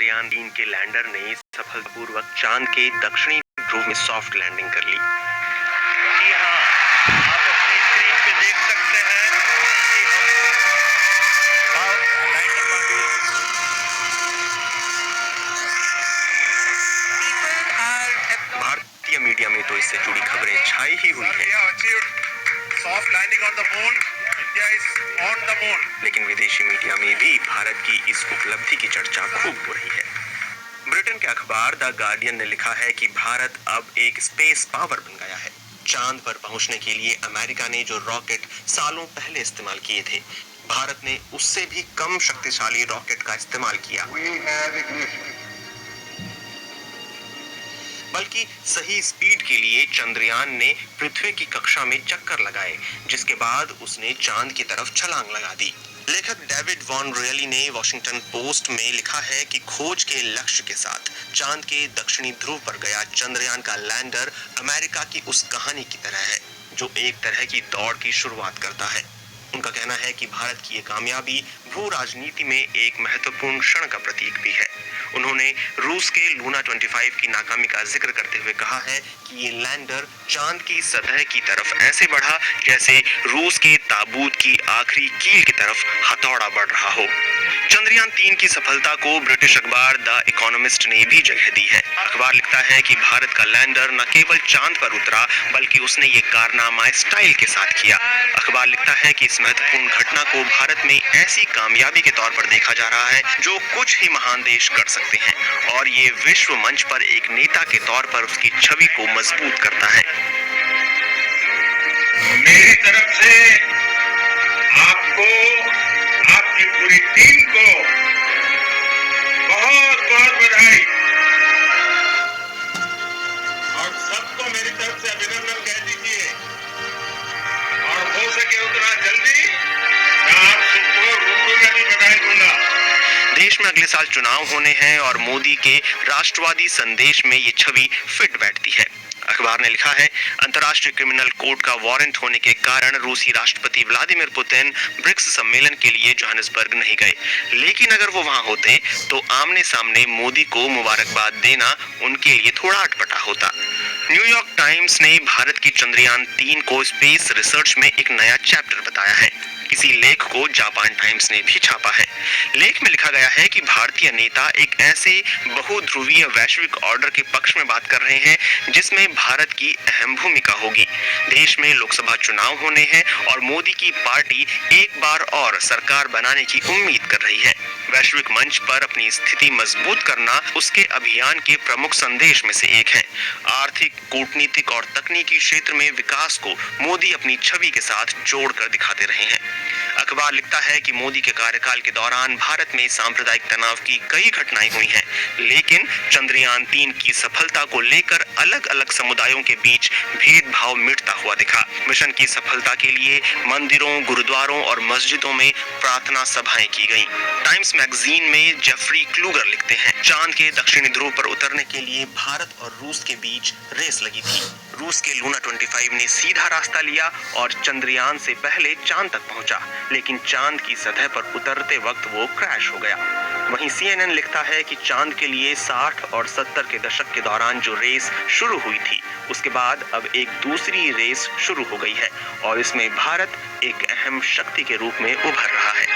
चंद्रयान-3 के लैंडर ने सफलतापूर्वक चांद के दक्षिणी ध्रुव में सॉफ्ट लैंडिंग कर ली। जी हाँ, आप अपनी स्क्रीन पे देख सकते हैं कि भारतीय मीडिया में तो इससे जुड़ी खबरें छाई ही हुई हैं। Soft landing on the moon, India is on the moon. लेकिन विदेशी मीडिया में भी भारत की इस उपलब्धि की चर्चा खूब हो रही है। ब्रिटेन के अखबार द गार्डियन ने लिखा है कि भारत अब एक स्पेस पावर बन गया है। चांद पर पहुंचने के लिए अमेरिका ने जो रॉकेट सालों पहले इस्तेमाल किए थे, भारत ने उससे भी कम शक्तिशाली रॉकेट का इस्तेमाल किया। बल्कि सही स्पीड के लिए चंद्रयान ने पृथ्वी की कक्षा में चक्कर लगाए, जिसके बाद उसने चांद की तरफ छलांग लगा दी। लेखक डेविड वॉन रियली ने वॉशिंगटन पोस्ट में लिखा है कि खोज के लक्ष्य के साथ चांद के दक्षिणी ध्रुव पर गया चंद्रयान का लैंडर अमेरिका की उस कहानी की तरह है जो एक तरह की दौड़ की शुरुआत करता है। उनका कहना है कि भारत की ये कामयाबी भू राजनीति में एक महत्वपूर्ण क्षण का प्रतीक भी है। उन्होंने रूस के लूना 25 की नाकामी का जिक्र करते हुए कहा है कि ये लैंडर चांद की सतह की तरफ ऐसे बढ़ा जैसे रूस के ताबूत की आखिरी कील की तरफ हथौड़ा बढ़ रहा हो। चंद्रयान-3 की सफलता को ब्रिटिश अखबार द इकोनॉमिस्ट ने भी जगह दी है। अखबार लिखता है कि भारत का लैंडर न केवल चांद पर उतरा, बल्कि उसने ये कारनामा स्टाइल के साथ किया। अखबार लिखता है कि इस महत्वपूर्ण घटना को भारत में ऐसी कामयाबी के तौर पर देखा जा रहा है जो कुछ ही महान देश कर सकते हैं, और ये विश्व मंच पर एक नेता के तौर पर उसकी छवि को मजबूत करता है। मेरी तरफ से आपको, आपकी पूरी टीम को बहुत बहुत बधाई, और सबको मेरी तरफ से अभिनंदन कह दीजिए, और हो सके उतना जल्दी मैं आप सबको रूबरू में भी बधाई दूंगा। देश में अगले साल चुनाव होने हैं और मोदी के राष्ट्रवादी संदेश में ये छवि फिट बैठती है। अखबार ने लिखा है, अंतर्राष्ट्रीय क्रिमिनल कोर्ट का वारंट होने के कारण रूसी राष्ट्रपति व्लादिमीर पुतिन ब्रिक्स सम्मेलन के लिए जोहानिसबर्ग नहीं गए, लेकिन अगर वो वहां होते तो आमने सामने मोदी को मुबारकबाद देना उनके लिए थोड़ा अटपटा होता। न्यूयॉर्क टाइम्स ने भारत की चंद्रयान-3 को स्पेस रिसर्च में एक नया चैप्टर बताया है। इसी लेख को जापान टाइम्स ने भी छापा है। लेख में लिखा गया है कि भारतीय नेता एक ऐसे बहुध्रुवीय वैश्विक ऑर्डर के पक्ष में बात कर रहे हैं जिसमें भारत की अहम भूमिका होगी। देश में लोकसभा चुनाव होने हैं और मोदी की पार्टी एक बार और सरकार बनाने की उम्मीद कर रही है। वैश्विक मंच पर अपनी स्थिति मजबूत करना उसके अभियान के प्रमुख संदेश में से एक है। आर्थिक, कूटनीतिक और तकनीकी क्षेत्र में विकास को मोदी अपनी छवि के साथ जोड़कर दिखाते रहे हैं। अखबार लिखता है कि मोदी के कार्यकाल के दौरान भारत में सांप्रदायिक तनाव की कई घटनाएं हुई हैं, लेकिन चंद्रयान-3 की सफलता को लेकर अलग अलग समुदायों के बीच भेदभाव मिटता हुआ दिखा। मिशन की सफलता के लिए मंदिरों, गुरुद्वारों और मस्जिदों में प्रार्थना सभाएं की गईं। टाइम्स मैगजीन में जेफरी क्लूगर लिखते हैं, चांद के दक्षिणी ध्रुव पर उतरने के लिए भारत और रूस के बीच रेस लगी थी। रूस के लूना 25 ने सीधा रास्ता लिया और चंद्रयान से पहले चांद तक पहुंचा, लेकिन चांद की सतह पर उतरते वक्त वो क्रैश हो गया। वहीं CNN लिखता है कि चांद के लिए 60 और 70 के दशक के दौरान जो रेस शुरू हुई थी, उसके बाद अब एक दूसरी रेस शुरू हो गई है और इसमें भारत एक अहम शक्ति के रूप में उभर रहा है।